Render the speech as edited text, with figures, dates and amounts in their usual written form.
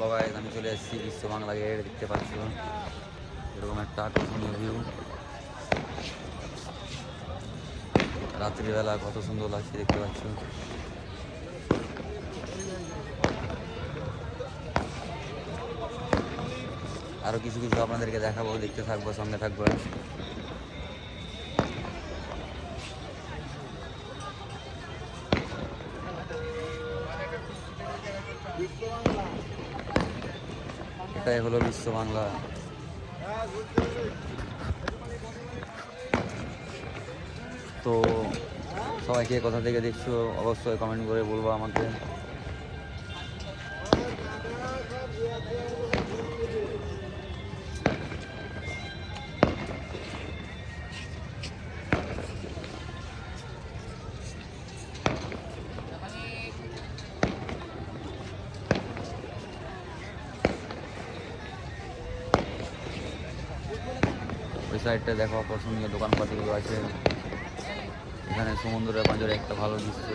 বাবাই আমি চলে এসেছি বিশ্ব বাংলা গেট, দেখতে পাচ্ছ এরকম একটা আকর্ষণীয় ভিউ। রাত্রিবেলা কত সুন্দর লাগছে দেখতে পাচ্ছ। আরো কিছু কিছু আপনাদেরকে দেখাবো, দেখতে থাকবো, সঙ্গে থাকবো। এটাই হলো বিশ্ব বাংলা। তো সবাইকে কোথা থেকে দেখছো অবশ্যই কমেন্ট করে বলবো আমাকে। ওই সাইডটা দেখো আকর্ষণীয় দোকানপাতিগুলো আছে। এখানে সমুদ্রের পাঁজরে একটা ভালো দৃশ্য।